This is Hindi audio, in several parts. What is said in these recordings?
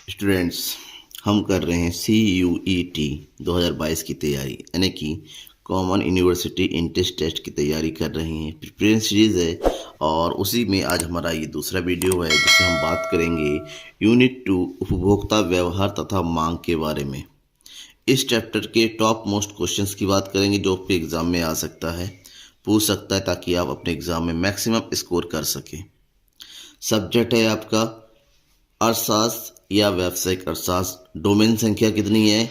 स्टूडेंट्स, हम कर रहे हैं CUET 2022 की तैयारी, यानी कि कॉमन यूनिवर्सिटी इंट्रेंस टेस्ट की तैयारी कर रहे हैं। प्रिपरेशन सीरीज़ है और उसी में आज हमारा ये दूसरा वीडियो है जिससे हम बात करेंगे यूनिट 2 उपभोक्ता व्यवहार तथा मांग के बारे में। इस चैप्टर के टॉप मोस्ट क्वेश्चंस की बात करेंगे जो आपके एग्ज़ाम में आ सकता है, पूछ सकता है, ताकि आप अपने एग्ज़ाम में मैक्सिमम स्कोर कर सकें। सब्जेक्ट है आपका अर्थशास्त्र या व्यावसायिक अर्थशास्त्र। डोमेन संख्या कितनी है?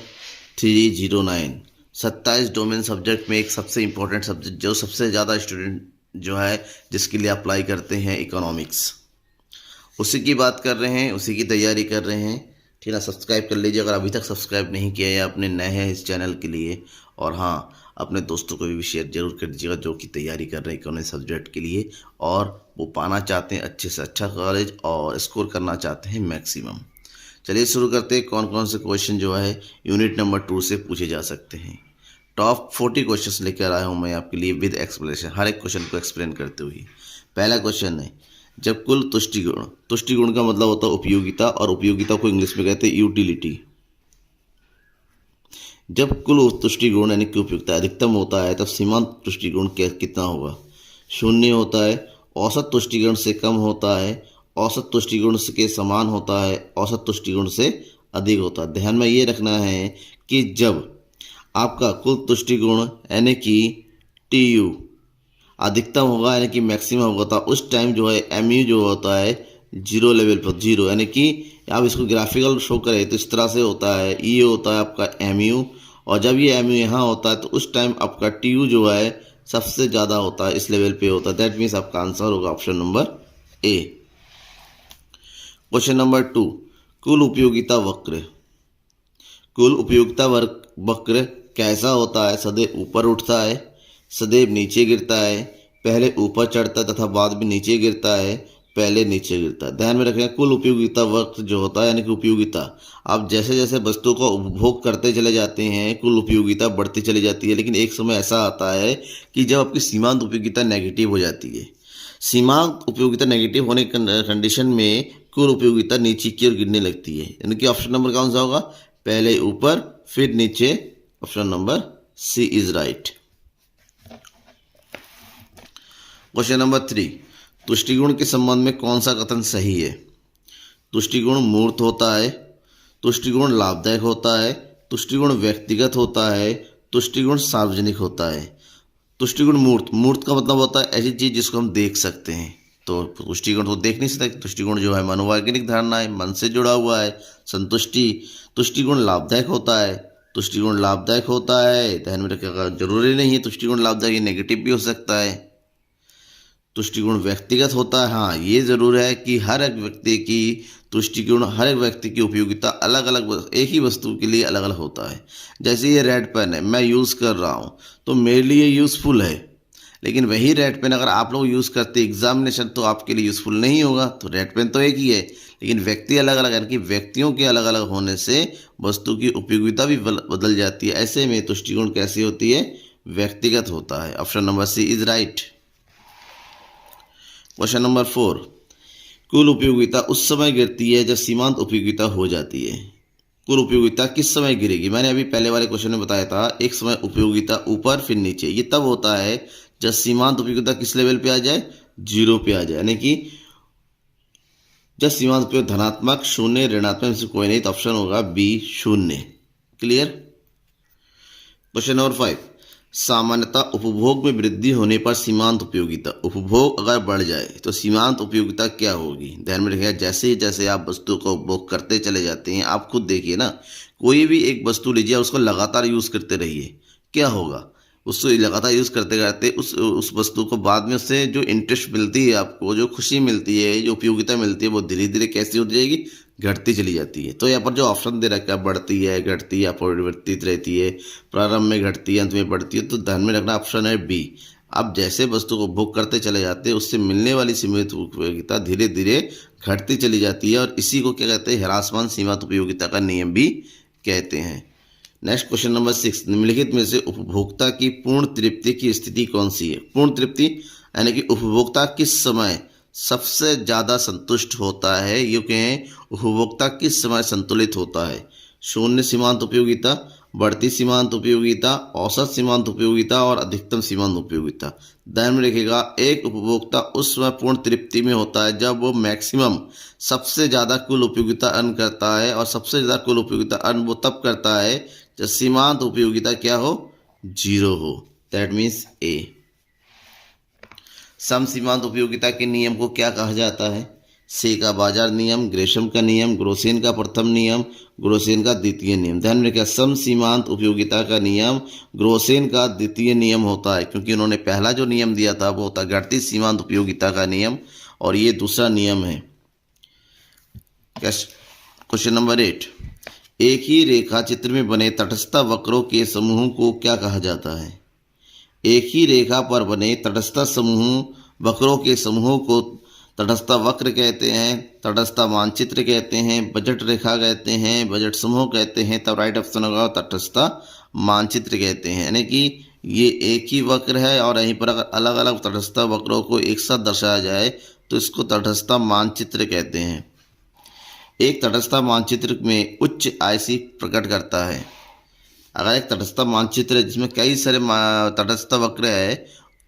309। 27 डोमेन सब्जेक्ट में एक सबसे इम्पोर्टेंट सब्जेक्ट जो सबसे ज़्यादा स्टूडेंट जो है जिसके लिए अप्लाई करते हैं, इकोनॉमिक्स। उसी की बात कर रहे हैं, उसी की तैयारी कर रहे हैं। ठीक है, सब्सक्राइब कर लीजिए अगर अभी तक सब्सक्राइब नहीं किया या अपने नए हैं इस चैनल के लिए। और हाँ, अपने दोस्तों को भी शेयर जरूर कर दीजिएगा जो कि तैयारी कर रहे हैं इकोनॉमिक्स सब्जेक्ट के लिए और वो पाना चाहते हैं अच्छे से अच्छा कॉलेज और स्कोर करना चाहते हैं मैक्सिमम। चलिए शुरू करते हैं। कौन कौन से क्वेश्चन जो है यूनिट नंबर 2 से पूछे जा सकते हैं। टॉप 40 क्वेश्चन लेकर आया हूँ मैं आपके लिए विद एक्सप्लेनेशन, हर एक क्वेश्चन को एक्सप्लेन करते हुए। पहला क्वेश्चन है, जब कुल तुष्टिगुण का मतलब होता है उपयोगिता, और उपयोगिता को इंग्लिश में कहते हैं यूटिलिटी। जब कुल तुष्टिगुण यानी कि उपयोगिता अधिकतम होता है तब सीमांत तुष्टिगुण कितना होगा? 0 होता है। औसत तुष्टिगुण से कम होता है, औसत तुष्टिगुण के समान होता है, औसत तुष्टिगुण से अधिक होता है। ध्यान में ये रखना है कि जब आपका कुल तुष्टिगुण यानी कि TU अधिकतम होगा यानी कि मैक्सिमम होगा तो उस टाइम जो है MU जो होता है जीरो लेवल पर, जीरो, यानी कि आप इसको ग्राफिकल शो करें तो इस तरह से होता है। ये होता है आपका MU, और जब ये MU यहाँ होता है तो उस टाइम आपका TU जो है सबसे ज़्यादा होता है, इस लेवल पे होता है। दैट मीन्स आपका आंसर होगा option number A। Question number 2, कुल उपयोगिता वक्र। कुल उपयोगिता वक्र कैसा होता है? सदैव ऊपर उठता है, सदैव नीचे गिरता है, पहले ऊपर चढ़ता है तथा बाद में नीचे गिरता है, पहले नीचे गिरता है। ध्यान में रखें, कुल उपयोगिता वक्र जो होता है यानी कि उपयोगिता, आप जैसे जैसे वस्तु का उपभोग करते चले जाते हैं कुल उपयोगिता बढ़ती चली जाती है। लेकिन एक समय ऐसा आता है कि जब आपकी सीमांत उपयोगिता नेगेटिव हो जाती है। सीमांत उपयोगिता नेगेटिव होने कंडीशन में कुल उपयोगिता नीचे की ओर गिरने लगती है, यानी कि ऑप्शन नंबर कौन सा होगा? पहले ऊपर फिर नीचे। Option number C is right. Question number 3, तुष्टिगुण के संबंध में कौन सा कथन सही है? तुष्टिगुण मूर्त होता है, तुष्टिगुण लाभदायक होता है, तुष्टिगुण व्यक्तिगत होता है, तुष्टिगुण सार्वजनिक होता है। तुष्टिगुण मूर्त का मतलब होता है ऐसी चीज जिसको हम देख सकते हैं। तो तुष्टिगुण तो देख नहीं सकते। तुष्टिगुण जो है मनोवैज्ञानिक धारणा है, मन से जुड़ा हुआ है, संतुष्टि। तुष्टिगुण लाभदायक होता है, तुष्टिगुण लाभदायक होता है, ध्यान में रखिएगा, जरूरी नहीं है तुष्टिगुण लाभदायक, नेगेटिव भी हो सकता है। तुष्टिगुण व्यक्तिगत होता है, हाँ ये ज़रूर है कि हर एक व्यक्ति की तुष्टिगुण, हर एक व्यक्ति की उपयोगिता अलग अलग, एक ही वस्तु के लिए अलग अलग होता है। जैसे ये रेड पेन है, मैं यूज़ कर रहा हूँ तो मेरे लिए यूज़फुल है, लेकिन वही रेड पेन अगर आप लोग यूज़ करते एग्जामिनेशन तो आपके लिए यूज़फुल नहीं होगा। तो रेड पेन तो एक ही है, लेकिन व्यक्ति अलग अलग, यानी कि व्यक्तियों के अलग अलग होने से वस्तु की उपयोगिता भी बदल जाती है। ऐसे में तुष्टिगुण कैसी होती है? व्यक्तिगत होता है। Option number C is right. Question number 4, कुल उपयोगिता उस समय गिरती है जब सीमांत उपयोगिता हो जाती है। कुल उपयोगिता किस समय गिरेगी? मैंने अभी पहले वाले क्वेश्चन में बताया था, एक समय उपयोगिता ऊपर फिर नीचे। ये तब होता है जब सीमांत उपयोगिता किस लेवल पे आ जाए? 0 पे आ जाए, यानी कि जब सीमांत उपयोग धनात्मक, शून्य, ऋणात्मक में से कोई नहीं, तो ऑप्शन होगा B 0। क्लियर। क्वेश्चन नंबर 5, सामान्यतः उपभोग में वृद्धि होने पर सीमांत उपयोगिता, उपभोग अगर बढ़ जाए तो सीमांत उपयोगिता क्या होगी? ध्यान में रखिएगा, जैसे जैसे आप वस्तु का उपभोग करते चले जाते हैं, आप खुद देखिए ना, कोई भी एक वस्तु लीजिए, उसको लगातार यूज़ करते रहिए, क्या होगा? उसको लगातार यूज़ करते करते उस वस्तु को बाद में उससे जो इंटरेस्ट मिलती है, आपको जो खुशी मिलती है, जो उपयोगिता मिलती है, वो धीरे धीरे कैसी हो जाएगी? घटती चली जाती है। तो यहाँ पर जो ऑप्शन दे रखा है, बढ़ती है, घटती है, अपरिवर्तित रहती है, प्रारंभ में घटती है, अंत में बढ़ती है, तो ध्यान में रखना ऑप्शन है B। आप जैसे वस्तु को भोग करते चले जाते हैं उससे मिलने वाली सीमित उपयोगिता धीरे धीरे घटती चली जाती है, और इसी को क्या कहते हैं? ह्रासमान सीमांत उपयोगिता का नियम भी कहते हैं। नेक्स्ट क्वेश्चन नंबर 6, निम्नलिखित में से उपभोक्ता की पूर्ण तृप्ति की स्थिति कौन सी है? पूर्ण तृप्ति यानी कि उपभोक्ता किस समय सबसे ज़्यादा संतुष्ट होता है, ये कहें उपभोक्ता किस समय संतुलित होता है? शून्य सीमांत उपयोगिता, बढ़ती सीमांत उपयोगिता, औसत सीमांत उपयोगिता और अधिकतम सीमांत उपयोगिता। ध्यान में रखिएगा, एक उपभोक्ता उस समय पूर्ण तृप्ति में होता है जब वो मैक्सिमम सबसे ज़्यादा कुल उपयोगिता अर्न करता है, और सबसे ज़्यादा कुल उपयोगिता अर्न वो तब करता है जब सीमांत उपयोगिता क्या हो? 0 हो। दैट मीन्स ए। सम सीमांत उपयोगिता के नियम को क्या कहा जाता है? से का बाजार नियम, ग्रेशम का नियम, ग्रोसेन का प्रथम नियम, ग्रोसेन का द्वितीय नियम। ध्यान में रखिए, सम सीमांत उपयोगिता का नियम ग्रोसेन का द्वितीय नियम होता है, क्योंकि उन्होंने पहला जो नियम दिया था वो होता है घटती सीमांत उपयोगिता का नियम, और ये दूसरा नियम है। क्वेश्चन नंबर 8, एक ही रेखा चित्र में बने तटस्थ वक्रों के समूह को क्या कहा जाता है? एक ही रेखा पर बने तटस्थ समूह वक्रों के समूह को तटस्थ वक्र कहते हैं, तटस्थ मानचित्र कहते हैं, बजट रेखा कहते हैं, बजट समूह कहते हैं। तब राइट ऑप्शन होगा तटस्थ मानचित्र कहते हैं। यानी कि ये एक ही वक्र है और यहीं पर अगर अलग अलग तटस्थ वक्रों को एक साथ दर्शाया जाए तो इसको तटस्थ मानचित्र कहते हैं। एक तटस्थ मानचित्र में उच्च आईसी प्रकट करता है। अगर एक तटस्थ मानचित्र है जिसमें कई सारे तटस्थ वक्र है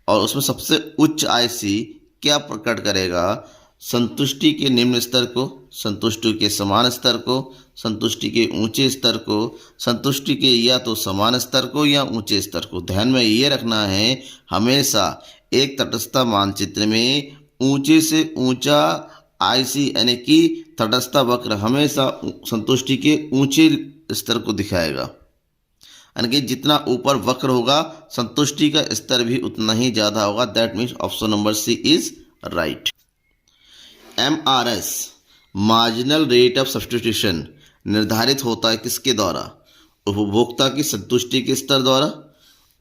और उसमें सबसे उच्च आईसी क्या प्रकट करेगा? संतुष्टि के निम्न स्तर को, संतुष्टि के समान स्तर को, संतुष्टि के ऊंचे स्तर को, संतुष्टि के या तो समान स्तर को या ऊंचे स्तर को। ध्यान में ये रखना है, हमेशा एक तटस्थ मानचित्र में ऊंचे से ऊंचा आईसी यानी कि तटस्थ वक्र हमेशा संतुष्टि के ऊंचे स्तर को दिखाएगा। यानी कि जितना ऊपर वक्र होगा संतुष्टि का स्तर भी उतना ही ज़्यादा होगा। That means option number C is right. MRS marginal rate of substitution निर्धारित होता है किसके द्वारा? उपभोक्ता की संतुष्टि के स्तर द्वारा,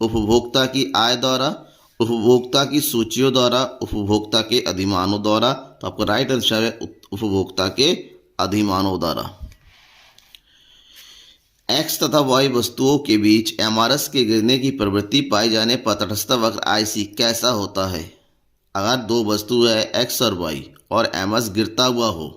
उपभोक्ता की आय द्वारा, उपभोक्ता की सूचियों द्वारा, उपभोक्ता के अधिमानों द्वारा। तो आपका राइट आंसर है उपभोक्ता के अधिमानों द्वारा। एक्स तथा वाई वस्तुओं के बीच MRS के गिरने की प्रवृत्ति पाई जाने पर तटस्थ वक्र IC कैसा होता है? अगर दो वस्तु है एक्स और वाई और MS गिरता हुआ हो,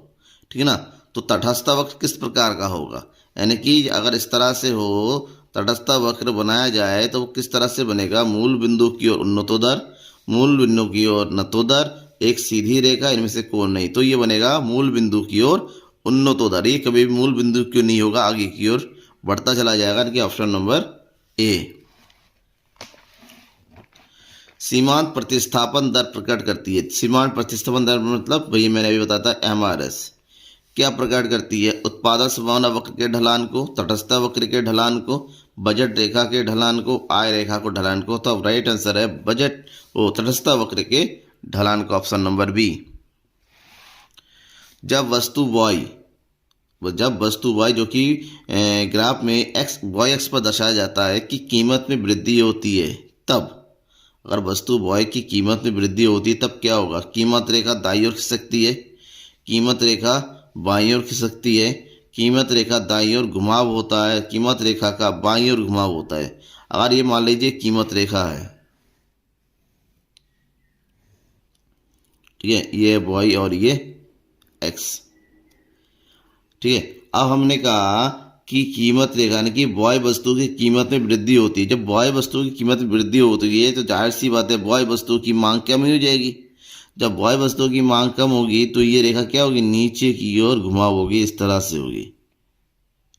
ठीक है ना, तो तटस्थ वक्र किस प्रकार का होगा? यानी कि अगर इस तरह से हो, तटस्थ वक्र बनाया जाए तो किस तरह से बनेगा? मूल बिंदु की ओर उन्नतोदर, मूल बिंदु की ओर नतोदर, एक सीधी रेखा, इनमें से कोण नहीं, तो ये बनेगा मूल बिंदु की ओर उन्नतोदर। ये कभी भी मूल बिंदु की ओर नहीं होगा, आगे की ओर बढ़ता चला जाएगा। कि ऑप्शन नंबर ए। सीमांत प्रतिस्थापन दर प्रकट करती है। सीमांत प्रतिस्थापन दर मतलब वही मैंने अभी बताया था MRS क्या प्रकट करती है? उत्पादन संभावना वक्र के ढलान को, तटस्थ वक्र के ढलान को, बजट रेखा के ढलान को, आय रेखा को ढलान को। तो राइट आंसर है बजट तटस्थ वक्र के ढलान को, ऑप्शन नंबर बी। जब वस्तु y जो कि ग्राफ में y पर दर्शाया जाता है कि कीमत में वृद्धि होती है, तब अगर वस्तु y की कीमत में वृद्धि होती है तब क्या होगा? कीमत रेखा दाईं ओर खिसकती है, कीमत रेखा बाईं ओर खिसकती है, कीमत रेखा दाईं ओर घुमाव होता है, कीमत रेखा का बाईं ओर घुमाव होता है। अगर ये मान लीजिए कीमत रेखा है, ठीक है, ये y और ये x, ठीक है। अब हमने कहा कि कीमत रेखा यानी कि बॉय वस्तु की कीमत में वृद्धि होती है। जब बॉय वस्तु की कीमत में वृद्धि होती है तो जाहिर सी बात है बॉय वस्तु की मांग कम हो जाएगी। जब बॉय वस्तु की मांग कम होगी तो ये रेखा क्या होगी? नीचे की ओर घुमाव होगी, इस तरह से होगी,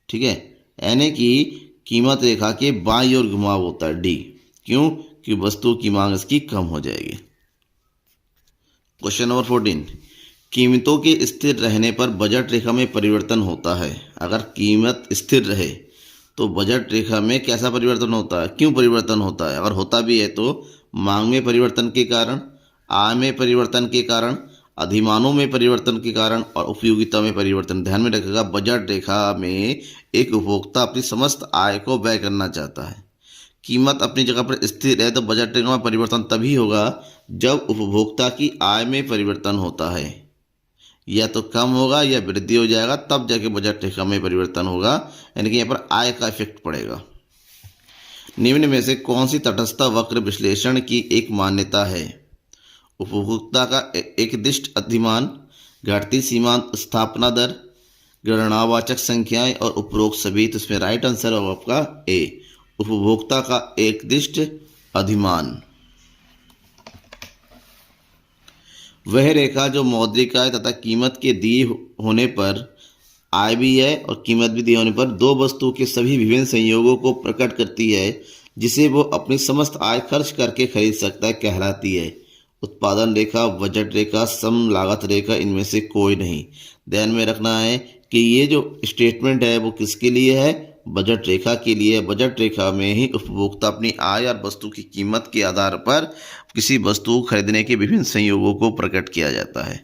ठीक है। यानी कि कीमत रेखा के बाईं ओर घुमाव होता है डी। क्यों? कि वस्तु की मांग इसकी कम हो जाएगी। क्वेश्चन नंबर 14, कीमतों के स्थिर रहने पर बजट रेखा में परिवर्तन होता है। अगर कीमत स्थिर रहे तो बजट रेखा में कैसा परिवर्तन होता है? क्यों परिवर्तन होता है? अगर होता भी है तो मांग में परिवर्तन के कारण, आय में परिवर्तन के कारण, अधिमानों में परिवर्तन के कारण और उपयोगिता में परिवर्तन। ध्यान में रखिएगा, बजट रेखा में एक उपभोक्ता अपनी समस्त आय को व्यय करना चाहता है। कीमत अपनी जगह पर स्थिर है तो बजट रेखा में परिवर्तन तभी होगा जब उपभोक्ता की आय में परिवर्तन होता है, या तो कम होगा या वृद्धि हो जाएगा, तब जाके बजट रेखा में परिवर्तन होगा, यानी कि यहाँ पर आय का इफेक्ट पड़ेगा। निम्न में से कौन सी तटस्थ वक्र विश्लेषण की एक मान्यता है? उपभोक्ता का एक दिष्ट अधिमान, घटती सीमांत स्थापना दर, गणनावाचक संख्याएं और उपरोक्त सभी। तो इसमें राइट आंसर होगा आपका ए, उपभोक्ता का एकदिष्ट अधिमान। वह रेखा जो मौद्रिक आय तथा कीमत के दिए होने पर, आय भी है और कीमत भी दिए होने पर, दो वस्तुओं के सभी विभिन्न संयोगों को प्रकट करती है जिसे वो अपनी समस्त आय खर्च करके खरीद सकता है, कहलाती है। उत्पादन रेखा, बजट रेखा, सम लागत रेखा, इनमें से कोई नहीं। ध्यान में रखना है कि ये जो स्टेटमेंट है वो किसके लिए है, बजट रेखा के लिए। बजट रेखा में ही उपभोक्ता अपनी आय और वस्तु की कीमत के आधार पर किसी वस्तु को खरीदने के विभिन्न संयोगों को प्रकट किया जाता है।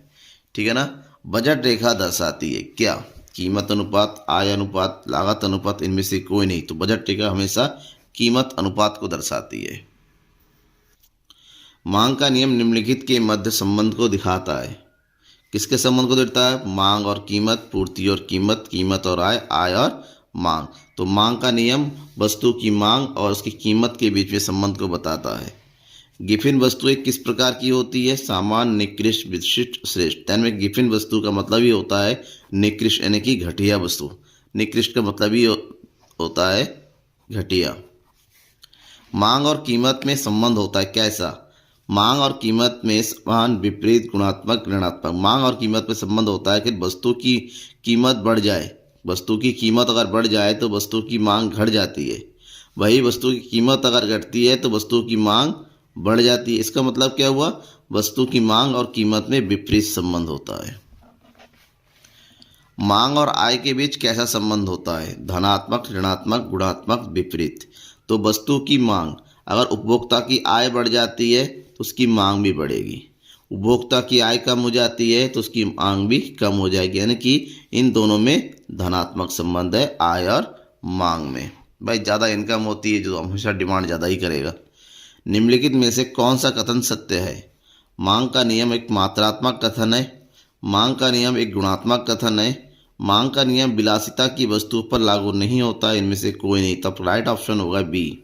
ठीक है ना। बजट रेखा दर्शाती है क्या, कीमत अनुपात, आय अनुपात, लागत अनुपात, इनमें से कोई नहीं। तो बजट रेखा हमेशा कीमत अनुपात को दर्शाती है। मांग का नियम निम्नलिखित के मध्य संबंध को दिखाता है। किसके संबंध को देता है, मांग और कीमत, पूर्ति और कीमत, कीमत और आय, आय और मांग। तो मांग का नियम वस्तु की मांग और उसकी कीमत के बीच में संबंध को बताता है। गिफिन वस्तुएं किस प्रकार की होती है, सामान्य, निकृष्ट, विशिष्ट, श्रेष्ठ। ध्यान में, गिफिन वस्तु का मतलब ही होता है निकृष्ट यानी कि घटिया वस्तु, निकृष्ट का मतलब ही होता है घटिया। मांग और कीमत में संबंध होता है कैसा, मांग और कीमत में समान, विपरीत, गुणात्मक, ऋणात्मक। मांग और कीमत में संबंध होता है कि वस्तु की कीमत बढ़ जाए, वस्तु की कीमत अगर बढ़ जाए तो वस्तु की मांग घट जाती है, वही वस्तु की कीमत अगर घटती है तो वस्तु की मांग बढ़ जाती है। इसका मतलब क्या हुआ, वस्तु की मांग और कीमत में विपरीत संबंध होता है। मांग और आय के बीच कैसा संबंध होता है, धनात्मक, ऋणात्मक, गुणात्मक, विपरीत। तो वस्तु की मांग, अगर उपभोक्ता की आय बढ़ जाती है तो उसकी मांग भी बढ़ेगी, उपभोक्ता की आय कम हो जाती है तो उसकी मांग भी कम हो जाएगी, यानी कि इन दोनों में धनात्मक संबंध है, आय और मांग में। भाई ज़्यादा इनकम होती है जो हमेशा डिमांड ज़्यादा ही करेगा। निम्नलिखित में से कौन सा कथन सत्य है, मांग का नियम एक मात्रात्मक कथन है, मांग का नियम एक गुणात्मक कथन है, मांग का नियम विलासिता की वस्तु पर लागू नहीं होता, इनमें से कोई नहीं। तब राइट ऑप्शन होगा बी,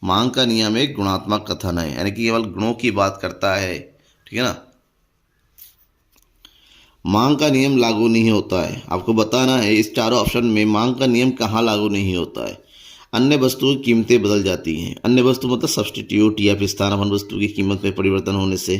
मांग का नियम एक गुणात्मक कथन है, यानी कि केवल गुणों की बात करता है। ठीक है ना। मांग का नियम लागू नहीं होता है, आपको बताना है इस चारों ऑप्शन में मांग का नियम कहाँ लागू नहीं होता है। अन्य वस्तुओं की कीमतें बदल जाती हैं, अन्य वस्तु मतलब सब्सटीट्यूट या फिर स्थानापन्न वस्तु की कीमत में परिवर्तन होने से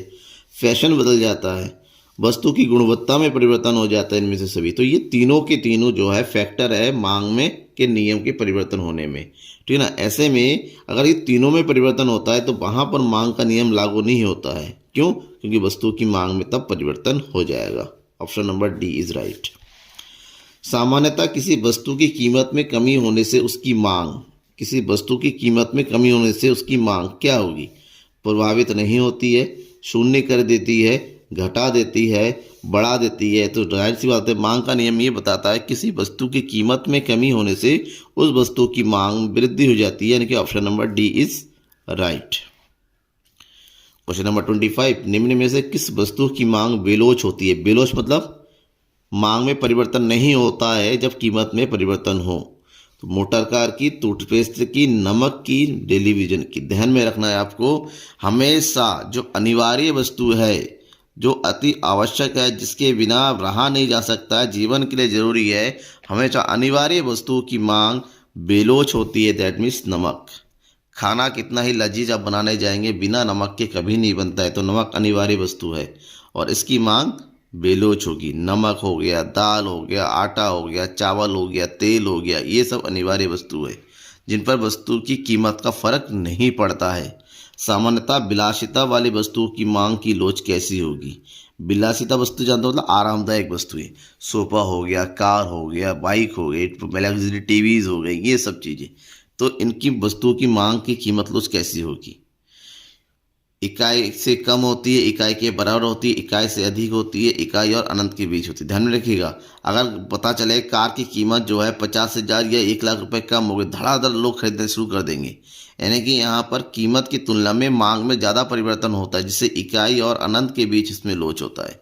फैशन बदल जाता है, वस्तु की गुणवत्ता में परिवर्तन हो जाता है, इनमें से सभी। तो ये तीनों के तीनों जो है फैक्टर है मांग में के नियम के परिवर्तन होने में। ठीक है ना। ऐसे में अगर ये तीनों में परिवर्तन होता है तो वहाँ पर मांग का नियम लागू नहीं होता है। क्यों, क्योंकि वस्तु की मांग में तब परिवर्तन हो जाएगा। Option number D is right. सामान्यतः किसी वस्तु की कीमत में कमी होने से उसकी मांग, किसी वस्तु की कीमत में कमी होने से उसकी मांग क्या होगी, प्रभावित नहीं होती है, शून्य कर देती है, घटा देती है, बढ़ा देती है। तो जाहिर सी बात है मांग का नियम ये बताता है किसी वस्तु की कीमत में कमी होने से उस वस्तु की मांग वृद्धि हो जाती है, यानी कि option number D is right. Question number 25, निम्न में से किस वस्तु की मांग बेलोच होती है। बेलोच मतलब मांग में परिवर्तन नहीं होता है जब कीमत में परिवर्तन हो। तो मोटर कार की, टूथपेस्ट की, नमक की, टेलीविजन की। ध्यान में रखना है आपको, हमेशा जो अनिवार्य वस्तु है, जो अति आवश्यक है, जिसके बिना रहा नहीं जा सकता है, जीवन के लिए जरूरी है, हमेशा अनिवार्य वस्तुओं की मांग बेलोच होती है। दैट मीन्स नमक। खाना कितना ही लजीज आप बनाने जाएंगे, बिना नमक के कभी नहीं बनता है। तो नमक अनिवार्य वस्तु है और इसकी मांग बेलोच होगी। नमक हो गया, दाल हो गया, आटा हो गया, चावल हो गया, तेल हो गया, ये सब अनिवार्य वस्तु है जिन पर वस्तु की कीमत का फर्क नहीं पड़ता है। सामान्यतः विलासिता वाली वस्तुओं की मांग की लोच कैसी होगी। विलासिता वस्तु जानते हो मतलब आरामदायक वस्तुएं, सोफा हो गया, कार हो गया, बाइक हो गई, लग्जरी टीवीज हो गई, ये सब चीज़ें। तो इनकी वस्तुओं की मांग की कीमत लोच कैसी होगी, इकाई से कम होती है, इकाई के बराबर होती है, इकाई से अधिक होती है, इकाई और अनंत के बीच होती है। ध्यान में रखिएगा, अगर पता चले कार की कीमत जो है 50,000 या 1,00,000 रुपये कम हो गई, धड़ाधड़ लोग खरीदना शुरू कर देंगे। यानी कि यहाँ पर कीमत की तुलना में मांग में ज़्यादा परिवर्तन होता है, जिससे इकाई और अनंत के बीच इसमें लोच होता है।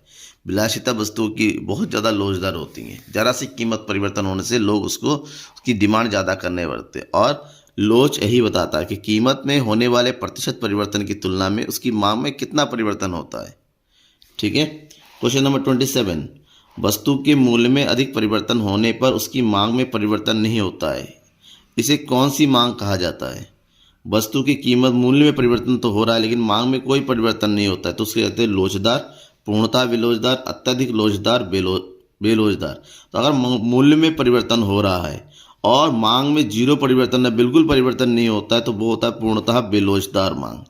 विलासिता वस्तुओं की बहुत ज़्यादा लोचदार होती हैं, ज़रा सी कीमत परिवर्तन होने से लोग उसकी डिमांड ज़्यादा करने बढ़ते हैं। और लोच यही बताता है कि कीमत में होने वाले प्रतिशत परिवर्तन की तुलना में उसकी मांग में कितना परिवर्तन होता है। ठीक है। क्वेश्चन नंबर 27, वस्तु के मूल्य में अधिक परिवर्तन होने पर उसकी मांग में परिवर्तन नहीं होता है, इसे कौन सी मांग कहा जाता है? वस्तु की कीमत मूल्य में परिवर्तन तो हो रहा है लेकिन मांग में कोई परिवर्तन नहीं होता है, तो उसके कहते हैं लोचदार, पूर्णतः विलोचदार, अत्यधिक लोचदार, बेलोचदार। तो अगर मूल्य में परिवर्तन हो रहा है और मांग में जीरो परिवर्तन है, बिल्कुल परिवर्तन नहीं होता है, तो वो होता है पूर्णतः बेलोचदार मांग।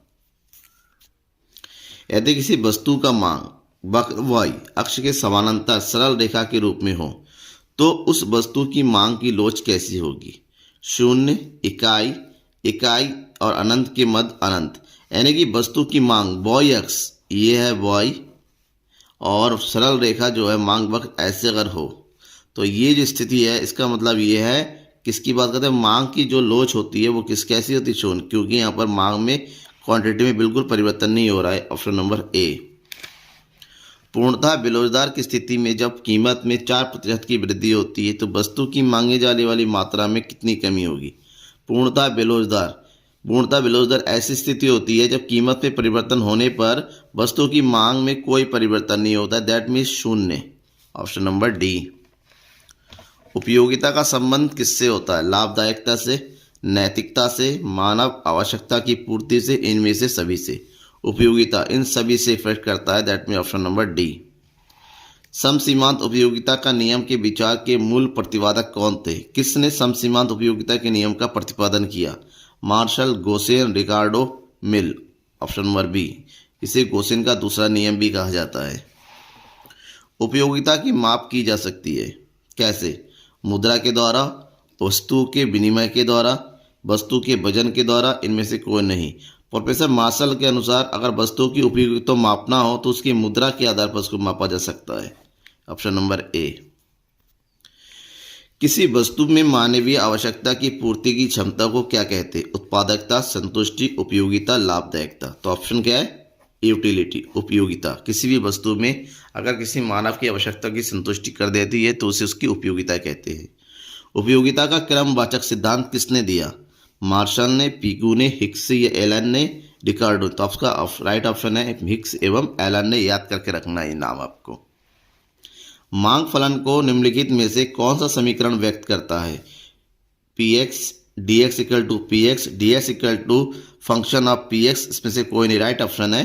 यदि किसी वस्तु का मांग वक्र y अक्ष के समानांतर सरल रेखा के रूप में हो तो उस वस्तु की मांग की लोच कैसी होगी? शून्य, इकाई, इकाई और अनंत के मध्य अनंत। यानी कि वस्तु की मांग y अक्ष ये है y और सरल रेखा जो है मांग वक्र ऐसे अगर हो तो ये जो स्थिति है इसका मतलब ये है किसकी बात करते हैं? मांग की जो लोच होती है वो कैसी होती है? शून्य, क्योंकि यहाँ पर मांग में क्वांटिटी में बिल्कुल परिवर्तन नहीं हो रहा है। Option number A. पूर्णतः बेलोचदार की स्थिति में जब कीमत में 4% की वृद्धि होती है तो वस्तु की मांगे जाने वाली मात्रा में कितनी कमी होगी? पूर्णतः बेलोचदार ऐसी स्थिति होती है जब कीमत में परिवर्तन होने पर वस्तु की मांग में कोई परिवर्तन नहीं होता, दैट मीन्स शून्य। Option number D. उपयोगिता का संबंध किससे होता है? लाभदायकता से, नैतिकता से, मानव आवश्यकता की पूर्ति से, इनमें से सभी से। उपयोगिता इन सभी से इफेक्ट करता है, that mean option number D. समसीमांत उपयोगिता का नियम के विचार के मूल प्रतिपादक कौन थे? किसने समसीमांत उपयोगिता के नियम का प्रतिपादन किया? Marshall, Gossen, Ricardo, Mill. Option number B. इसे गोसेन का दूसरा नियम भी कहा जाता है। उपयोगिता की माप की जा सकती है कैसे? मुद्रा के द्वारा, वस्तु के विनिमय के द्वारा, वस्तु के वजन के द्वारा, इनमें से कोई नहीं। प्रोफेसर मार्शल के अनुसार अगर वस्तु की उपयोगिता मापना हो तो उसकी मुद्रा के आधार पर उसको मापा जा सकता है। Option number A. किसी वस्तु में मानवीय आवश्यकता की पूर्ति की क्षमता को क्या कहते हैं? उत्पादकता, संतुष्टि, उपयोगिता, लाभदायकता। तो ऑप्शन क्या है? यूटिलिटी, उपयोगिता। किसी भी वस्तु में अगर किसी मानव की आवश्यकता की संतुष्टि कर देती है तो उसे उसकी उपयोगिता कहते हैं। उपयोगिता का क्रमवाचक सिद्धांत किसने दिया? मार्शल ने, पिगू ने, हिक्स या एलन ने, रिकार्डो। तो आपका राइट ऑप्शन है हिक्स एवं एलन ने। याद करके रखना ये नाम आपको। मांग फलन को निम्नलिखित में से कौन सा समीकरण व्यक्त करता है? px dx equal to px dx equal to function of px। इसमें से कोई नहीं, राइट ऑप्शन है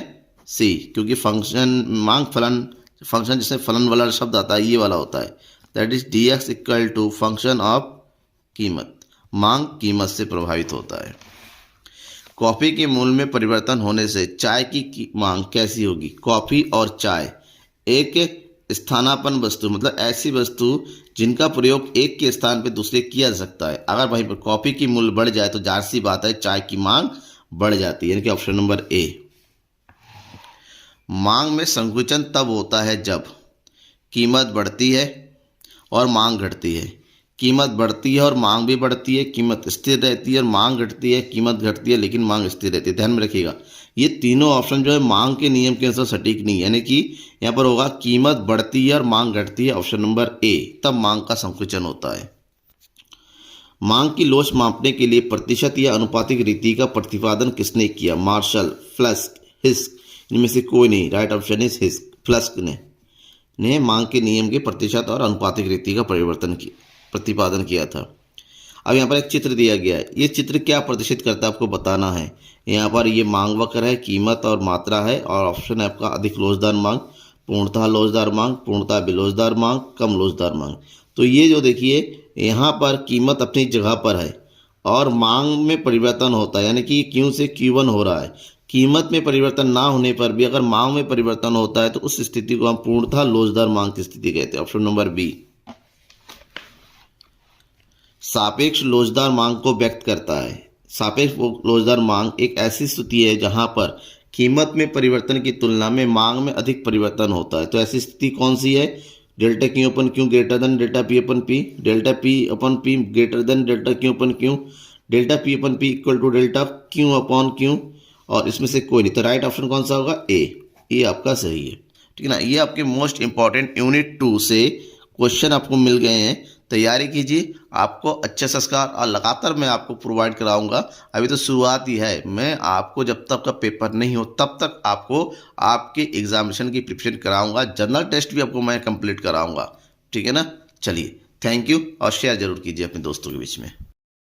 सी, क्योंकि फंक्शन मांग फलन फंक्शन जिसमें फलन वाला शब्द आता है ये वाला होता है, that is dx equal to function of कीमत। मांग कीमत से प्रभावित होता है। कॉफी के मूल्य में परिवर्तन होने से चाय की मांग कैसी होगी? कॉफी और चाय एक स्थानापन्न वस्तु, मतलब ऐसी वस्तु जिनका प्रयोग एक के स्थान पर दूसरे किया जा सकता है। अगर वहीं पर कॉफी की मूल्य बढ़ जाए तो जाहिर सी बात है चाय की मांग बढ़ जाती है, यानी कि ऑप्शन नंबर ए। मांग में संकुचन तब होता है जब कीमत बढ़ती है और मांग घटती है। कीमत बढ़ती है और मांग भी बढ़ती है, कीमत स्थिर रहती है और मांग घटती है, कीमत घटती है लेकिन मांग स्थिर रहती है। ध्यान में रखिएगा ये तीनों ऑप्शन जो है मांग के नियम के अनुसार सटीक नहीं है, यानी कि यहाँ पर होगा कीमत बढ़ती है और मांग घटती है, ऑप्शन नंबर ए, तब मांग का संकुचन होता है। मांग की लोच मापने के लिए प्रतिशत या अनुपातिक रीति का प्रतिपादन किसने किया? Martial, flux, हिस्क। इनमें से कोई नहीं, राइट ऑप्शन इज हिस्क। फ्लस्क ने मांग के नियम के प्रतिशत और अनुपातिक रीति का प्रतिपादन किया था। अब यहाँ पर एक चित्र दिया गया है, ये चित्र क्या प्रदर्शित करता है आपको बताना है। यहाँ पर ये मांग वक्र है, कीमत और मात्रा है और ऑप्शन है आपका अधिक लोचदार मांग, पूर्णतः लोचदार मांग, पूर्णतः बेलोचदार मांग, कम लोचदार मांग। तो ये जो देखिए यहाँ पर कीमत अपनी जगह पर है और मांग में परिवर्तन होता है, यानी कि Q से Q1 हो रहा है। कीमत में परिवर्तन ना होने पर भी अगर मांग में परिवर्तन होता है तो उस स्थिति को हम पूर्णतः लोचदार मांग की स्थिति कहते हैं, ऑप्शन नंबर बी। सापेक्ष लोचदार मांग को व्यक्त करता है। सापेक्ष लोचदार मांग एक ऐसी स्थिति है जहां पर कीमत में परिवर्तन की तुलना में मांग में अधिक परिवर्तन होता है। तो ऐसी स्थिति कौन सी है? Delta Q upon Q greater than delta P upon P, delta P upon P greater than delta Q upon Q, delta P upon P equal to delta Q upon Q, और इसमें से कोई नहीं। तो राइट ऑप्शन कौन सा होगा? ए, ये आपका सही है। ठीक है ना। ये आपके मोस्ट इंपॉर्टेंट यूनिट 2 से क्वेश्चन आपको मिल गए हैं, तैयारी कीजिए। आपको अच्छे संस्कार और लगातार मैं आपको प्रोवाइड कराऊंगा। अभी तो शुरुआत ही है, मैं आपको जब तक का पेपर नहीं हो तब तक आपको आपके एग्जामिनेशन की प्रिपरेशन कराऊंगा। जनरल टेस्ट भी आपको मैं कंप्लीट कराऊंगा। ठीक है ना। चलिए, थैंक यू और शेयर ज़रूर कीजिए अपने दोस्तों के बीच में।